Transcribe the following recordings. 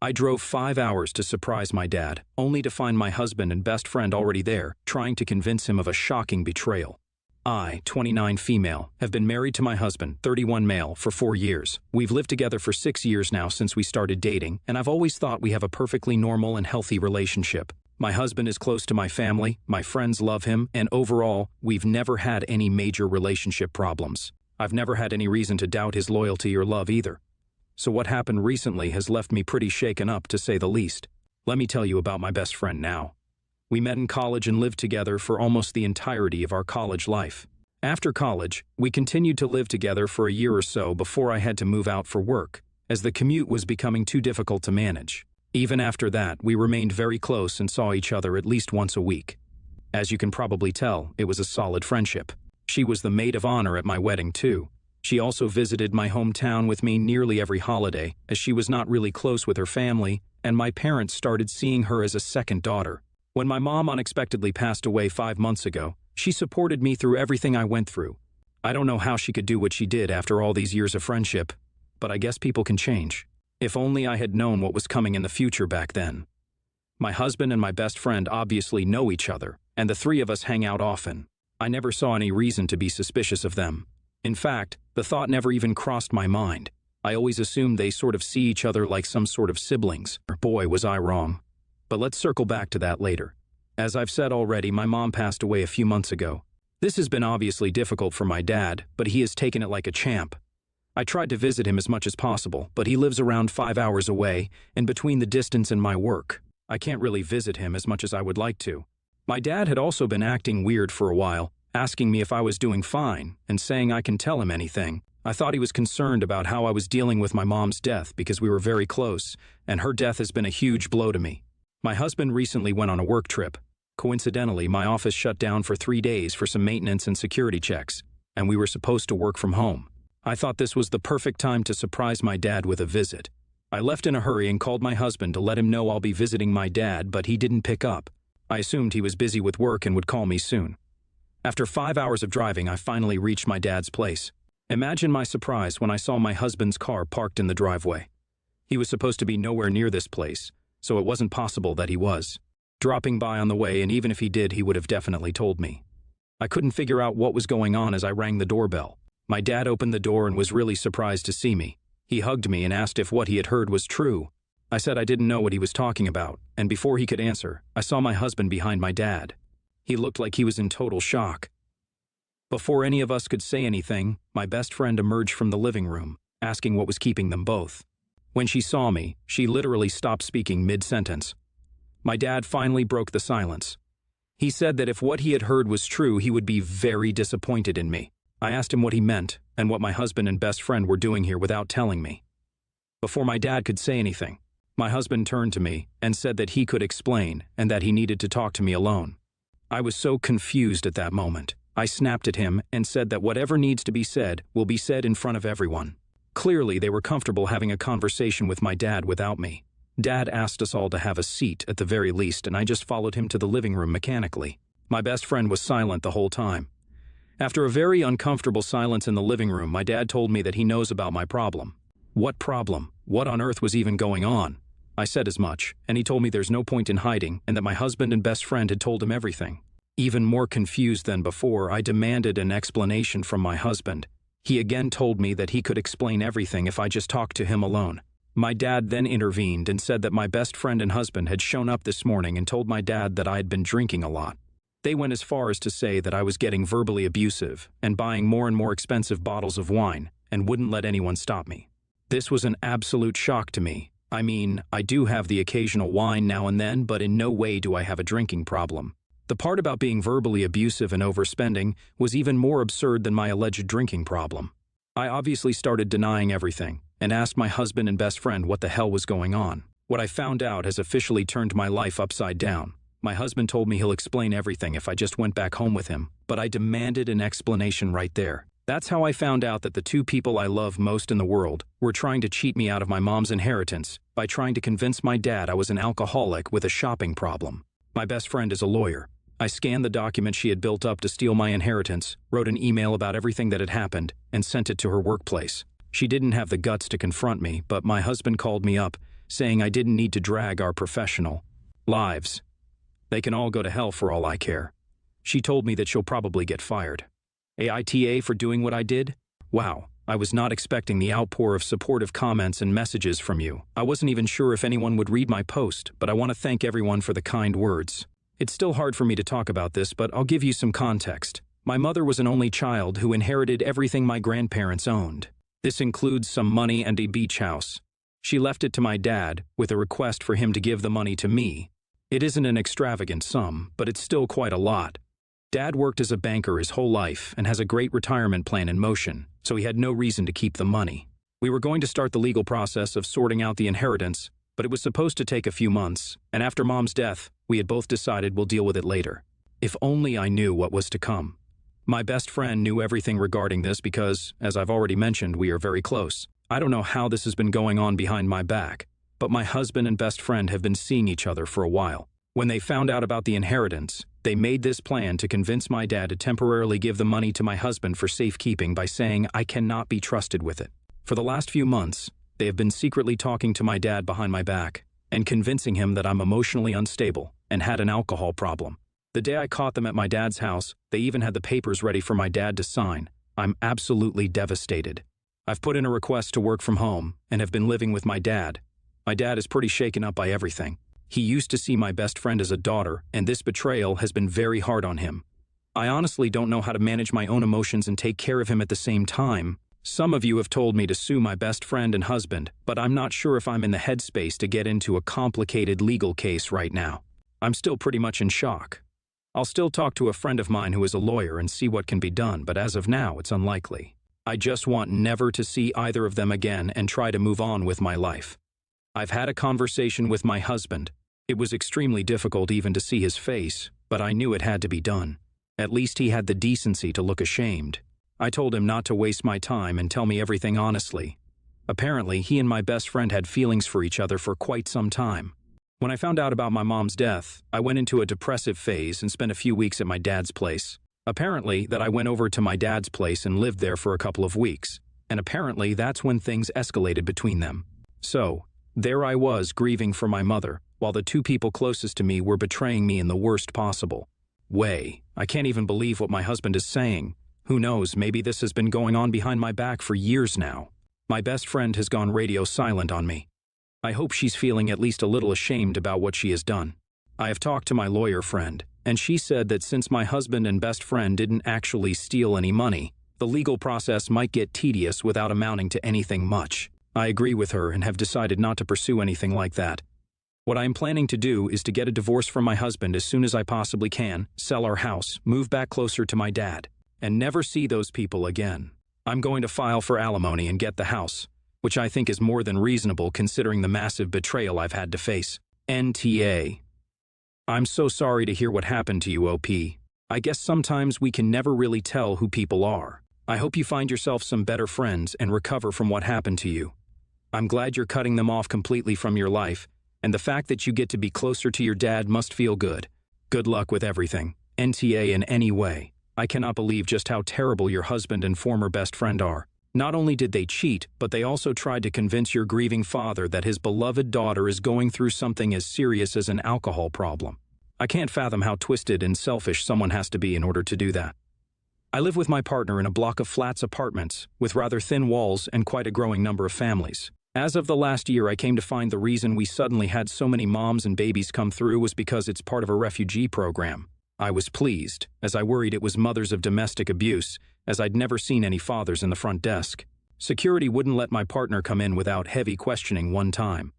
I drove 5 hours to surprise my dad, only to find my husband and best friend already there, trying to convince him of a shocking betrayal. I, 29 female, have been married to my husband, 31 male, for 4 years. We've lived together for 6 years now since we started dating, and I've always thought we have a perfectly normal and healthy relationship. My husband is close to my family, my friends love him, and overall, we've never had any major relationship problems. I've never had any reason to doubt his loyalty or love either. So what happened recently has left me pretty shaken up, to say the least. Let me tell you about my best friend now. We met in college and lived together for almost the entirety of our college life. After college, we continued to live together for a year or so before I had to move out for work, as the commute was becoming too difficult to manage. Even after that, we remained very close and saw each other at least once a week. As you can probably tell, it was a solid friendship. She was the maid of honor at my wedding too. She also visited my hometown with me nearly every holiday, as she was not really close with her family, and my parents started seeing her as a second daughter. When my mom unexpectedly passed away 5 months ago, she supported me through everything I went through. I don't know how she could do what she did after all these years of friendship, but I guess people can change. If only I had known what was coming in the future back then. My husband and my best friend obviously know each other, and the three of us hang out often. I never saw any reason to be suspicious of them. In fact, the thought never even crossed my mind. I always assumed they sort of see each other like some sort of siblings. Boy, was I wrong. But let's circle back to that later. As I've said already, my mom passed away a few months ago. This has been obviously difficult for my dad, but he has taken it like a champ. I tried to visit him as much as possible, but he lives around 5 hours away, and between the distance and my work, I can't really visit him as much as I would like to. My dad had also been acting weird for a while, asking me if I was doing fine, and saying I can tell him anything. I thought he was concerned about how I was dealing with my mom's death because we were very close, and her death has been a huge blow to me. My husband recently went on a work trip. Coincidentally, my office shut down for 3 days for some maintenance and security checks, and we were supposed to work from home. I thought this was the perfect time to surprise my dad with a visit. I left in a hurry and called my husband to let him know I'll be visiting my dad, but he didn't pick up. I assumed he was busy with work and would call me soon. After 5 hours of driving, I finally reached my dad's place. Imagine my surprise when I saw my husband's car parked in the driveway. He was supposed to be nowhere near this place, so it wasn't possible that he was dropping by on the way, and even if he did, he would have definitely told me. I couldn't figure out what was going on as I rang the doorbell. My dad opened the door and was really surprised to see me. He hugged me and asked if what he had heard was true. I said I didn't know what he was talking about, and before he could answer, I saw my husband behind my dad. He looked like he was in total shock. Before any of us could say anything, my best friend emerged from the living room, asking what was keeping them both. When she saw me, she literally stopped speaking mid-sentence. My dad finally broke the silence. He said that if what he had heard was true, he would be very disappointed in me. I asked him what he meant and what my husband and best friend were doing here without telling me. Before my dad could say anything, my husband turned to me and said that he could explain and that he needed to talk to me alone. I was so confused at that moment. I snapped at him and said that whatever needs to be said will be said in front of everyone. Clearly, they were comfortable having a conversation with my dad without me. Dad asked us all to have a seat at the very least, and I just followed him to the living room mechanically. My best friend was silent the whole time. After a very uncomfortable silence in the living room, my dad told me that he knows about my problem. What problem? What on earth was even going on? I said as much, and he told me there's no point in hiding and that my husband and best friend had told him everything. Even more confused than before, I demanded an explanation from my husband. He again told me that he could explain everything if I just talked to him alone. My dad then intervened and said that my best friend and husband had shown up this morning and told my dad that I had been drinking a lot. They went as far as to say that I was getting verbally abusive and buying more and more expensive bottles of wine and wouldn't let anyone stop me. This was an absolute shock to me. I mean, I do have the occasional wine now and then, but in no way do I have a drinking problem. The part about being verbally abusive and overspending was even more absurd than my alleged drinking problem. I obviously started denying everything and asked my husband and best friend what the hell was going on. What I found out has officially turned my life upside down. My husband told me he'll explain everything if I just went back home with him, but I demanded an explanation right there. That's how I found out that the two people I love most in the world were trying to cheat me out of my mom's inheritance by trying to convince my dad I was an alcoholic with a shopping problem. My best friend is a lawyer. I scanned the document she had built up to steal my inheritance, wrote an email about everything that had happened, and sent it to her workplace. She didn't have the guts to confront me, but my husband called me up, saying I didn't need to drag our professional lives. They can all go to hell for all I care. She told me that she'll probably get fired. AITA for doing what I did? Wow, I was not expecting the outpour of supportive comments and messages from you. I wasn't even sure if anyone would read my post, but I want to thank everyone for the kind words. It's still hard for me to talk about this, but I'll give you some context. My mother was an only child who inherited everything my grandparents owned. This includes some money and a beach house. She left it to my dad with a request for him to give the money to me. It isn't an extravagant sum, but it's still quite a lot. Dad worked as a banker his whole life and has a great retirement plan in motion, so he had no reason to keep the money. We were going to start the legal process of sorting out the inheritance, but it was supposed to take a few months, and after Mom's death, we had both decided we'll deal with it later. If only I knew what was to come. My best friend knew everything regarding this because, as I've already mentioned, we are very close. I don't know how this has been going on behind my back, but my husband and best friend have been seeing each other for a while. When they found out about the inheritance, they made this plan to convince my dad to temporarily give the money to my husband for safekeeping by saying I cannot be trusted with it. For the last few months, they have been secretly talking to my dad behind my back and convincing him that I'm emotionally unstable and had an alcohol problem. The day I caught them at my dad's house, they even had the papers ready for my dad to sign. I'm absolutely devastated. I've put in a request to work from home and have been living with my dad. My dad is pretty shaken up by everything. He used to see my best friend as a daughter, and this betrayal has been very hard on him. I honestly don't know how to manage my own emotions and take care of him at the same time. Some of you have told me to sue my best friend and husband, but I'm not sure if I'm in the headspace to get into a complicated legal case right now. I'm still pretty much in shock. I'll still talk to a friend of mine who is a lawyer and see what can be done, but as of now, it's unlikely. I just want never to see either of them again and try to move on with my life. I've had a conversation with my husband. It was extremely difficult even to see his face, but I knew it had to be done. At least he had the decency to look ashamed. I told him not to waste my time and tell me everything honestly. Apparently, he and my best friend had feelings for each other for quite some time. When I found out about my mom's death, I went into a depressive phase and spent a few weeks at my dad's place. Apparently, that I went over to my dad's place and lived there for a couple of weeks, and apparently that's when things escalated between them. So, there I was grieving for my mother, while the two people closest to me were betraying me in the worst possible way. I can't even believe what my husband is saying. Who knows, maybe this has been going on behind my back for years now. My best friend has gone radio silent on me. I hope she's feeling at least a little ashamed about what she has done. I have talked to my lawyer friend, and she said that since my husband and best friend didn't actually steal any money, the legal process might get tedious without amounting to anything much. I agree with her and have decided not to pursue anything like that. What I am planning to do is to get a divorce from my husband as soon as I possibly can, sell our house, move back closer to my dad, and never see those people again. I'm going to file for alimony and get the house, which I think is more than reasonable considering the massive betrayal I've had to face. NTA. I'm so sorry to hear what happened to you, OP. I guess sometimes we can never really tell who people are. I hope you find yourself some better friends and recover from what happened to you. I'm glad you're cutting them off completely from your life, and the fact that you get to be closer to your dad must feel good. Good luck with everything. NTA in any way. I cannot believe just how terrible your husband and former best friend are. Not only did they cheat, but they also tried to convince your grieving father that his beloved daughter is going through something as serious as an alcohol problem. I can't fathom how twisted and selfish someone has to be in order to do that. I live with my partner in a block of flats apartments with rather thin walls and quite a growing number of families. As of the last year, I came to find the reason we suddenly had so many moms and babies come through was because it's part of a refugee program. I was pleased, as I worried it was mothers of domestic abuse, as I'd never seen any fathers in the front desk. Security wouldn't let my partner come in without heavy questioning one time.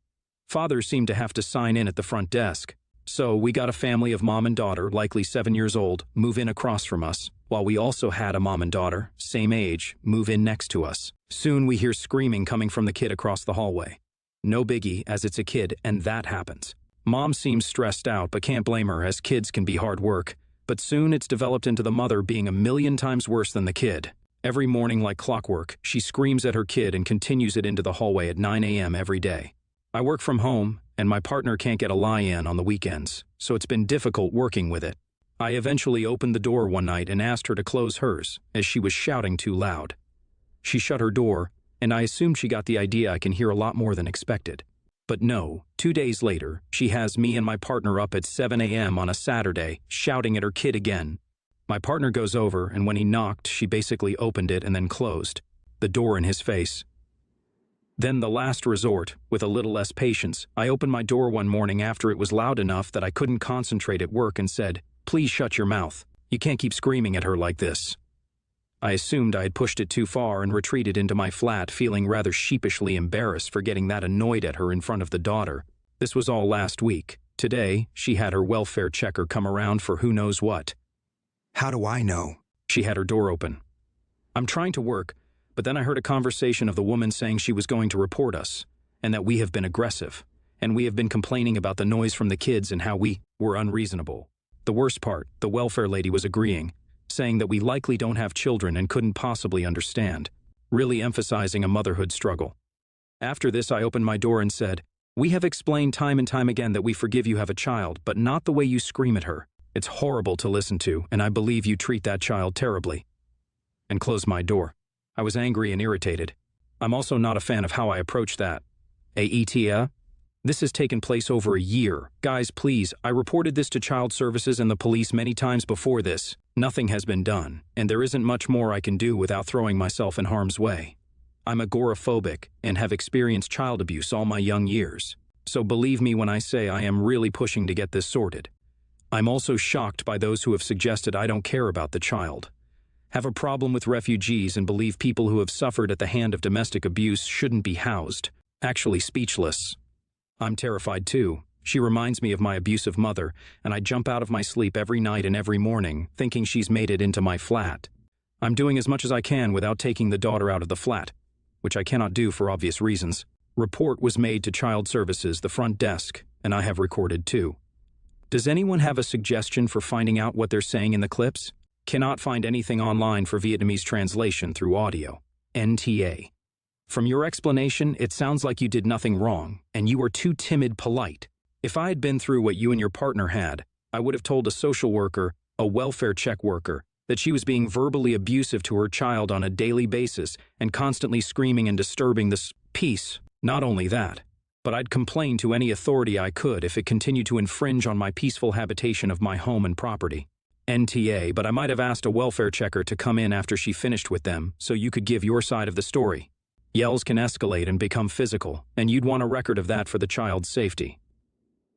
Fathers seemed to have to sign in at the front desk. So we got a family of mom and daughter, likely 7 years old, move in across from us, while we also had a mom and daughter, same age, move in next to us. Soon we hear screaming coming from the kid across the hallway. No biggie, as it's a kid, and that happens. Mom seems stressed out, but can't blame her, as kids can be hard work. But soon it's developed into the mother being a million times worse than the kid. Every morning, like clockwork, she screams at her kid and continues it into the hallway at 9 a.m. every day. I work from home, and my partner can't get a lie-in on the weekends, so it's been difficult working with it. I eventually opened the door one night and asked her to close hers, as she was shouting too loud. She shut her door, and I assumed she got the idea I can hear a lot more than expected. But no, 2 days later, she has me and my partner up at 7 a.m. on a Saturday, shouting at her kid again. My partner goes over, and when he knocked, she basically opened it and then closed the door in his face. Then the last resort, with a little less patience, I opened my door one morning after it was loud enough that I couldn't concentrate at work and said, "Please shut your mouth. You can't keep screaming at her like this." I assumed I had pushed it too far and retreated into my flat, feeling rather sheepishly embarrassed for getting that annoyed at her in front of the daughter. This was all last week. Today, she had her welfare checker come around for who knows what. How do I know? She had her door open. I'm trying to work, but then I heard a conversation of the woman saying she was going to report us, and that we have been aggressive, and we have been complaining about the noise from the kids and how we were unreasonable. The worst part, the welfare lady was agreeing, saying that we likely don't have children and couldn't possibly understand, really emphasizing a motherhood struggle. After this, I opened my door and said, "We have explained time and time again that we forgive you have a child, but not the way you scream at her. It's horrible to listen to, and I believe you treat that child terribly." And closed my door. I was angry and irritated. I'm also not a fan of how I approached that. AETA? This has taken place over a year. Guys, please, I reported this to Child Services and the police many times before this. Nothing has been done, and there isn't much more I can do without throwing myself in harm's way. I'm agoraphobic and have experienced child abuse all my young years. So believe me when I say I am really pushing to get this sorted. I'm also shocked by those who have suggested I don't care about the child, have a problem with refugees, and believe people who have suffered at the hand of domestic abuse shouldn't be housed. Actually speechless. I'm terrified too. She reminds me of my abusive mother, and I jump out of my sleep every night and every morning, thinking she's made it into my flat. I'm doing as much as I can without taking the daughter out of the flat, which I cannot do for obvious reasons. Report was made to Child Services, the front desk, and I have recorded too. Does anyone have a suggestion for finding out what they're saying in the clips? Cannot find anything online for Vietnamese translation through audio. NTA. From your explanation, it sounds like you did nothing wrong, and you were too timid polite. If I had been through what you and your partner had, I would have told a social worker, a welfare check worker, that she was being verbally abusive to her child on a daily basis and constantly screaming and disturbing the peace. Not only that, but I'd complain to any authority I could if it continued to infringe on my peaceful habitation of my home and property. NTA, but I might have asked a welfare checker to come in after she finished with them so you could give your side of the story. Yells can escalate and become physical, and you'd want a record of that for the child's safety.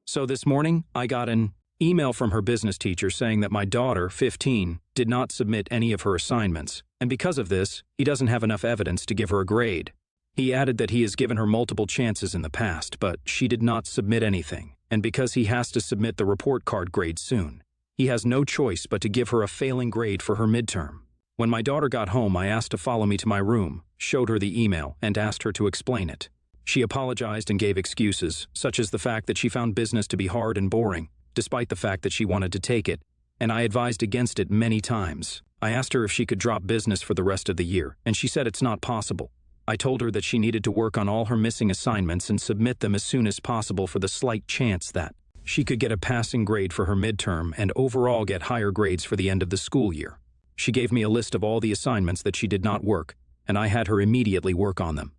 So this morning, I got an email from her business teacher saying that my daughter, 15, did not submit any of her assignments, and because of this, he doesn't have enough evidence to give her a grade. He added that he has given her multiple chances in the past, but she did not submit anything, and because he has to submit the report card grade soon, he has no choice but to give her a failing grade for her midterm. When my daughter got home, I asked to follow me to my room, showed her the email, and asked her to explain it. She apologized and gave excuses, such as the fact that she found business to be hard and boring, despite the fact that she wanted to take it, and I advised against it many times. I asked her if she could drop business for the rest of the year, and she said it's not possible. I told her that she needed to work on all her missing assignments and submit them as soon as possible for the slight chance that she could get a passing grade for her midterm and overall get higher grades for the end of the school year. She gave me a list of all the assignments that she did not work, and I had her immediately work on them.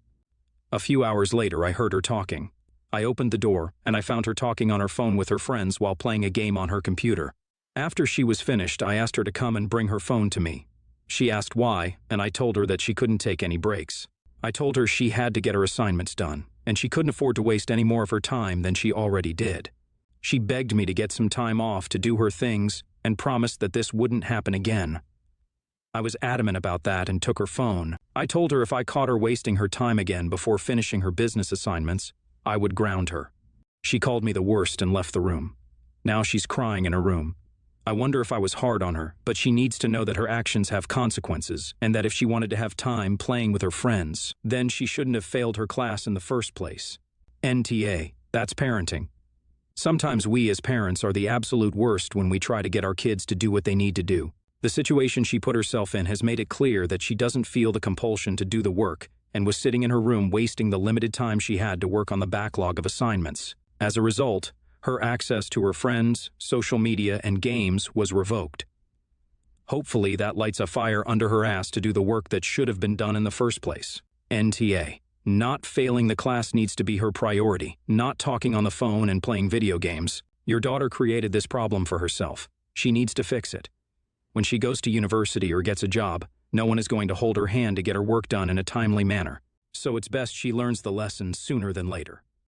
A few hours later, I heard her talking. I opened the door, and I found her talking on her phone with her friends while playing a game on her computer. After she was finished, I asked her to come and bring her phone to me. She asked why, and I told her that she couldn't take any breaks. I told her she had to get her assignments done, and she couldn't afford to waste any more of her time than she already did. She begged me to get some time off to do her things and promised that this wouldn't happen again. I was adamant about that and took her phone. I told her if I caught her wasting her time again before finishing her business assignments, I would ground her. She called me the worst and left the room. Now she's crying in her room. I wonder if I was hard on her, but she needs to know that her actions have consequences, and that if she wanted to have time playing with her friends, then she shouldn't have failed her class in the first place. NTA, that's parenting. Sometimes we as parents are the absolute worst when we try to get our kids to do what they need to do. The situation she put herself in has made it clear that she doesn't feel the compulsion to do the work and was sitting in her room wasting the limited time she had to work on the backlog of assignments. As a result, her access to her friends, social media, and games was revoked. Hopefully that lights a fire under her ass to do the work that should have been done in the first place. NTA. Not failing the class needs to be her priority, not talking on the phone and playing video games. Your daughter created this problem for herself. She needs to fix it. When she goes to university or gets a job, no one is going to hold her hand to get her work done in a timely manner. So it's best she learns the lesson sooner than later.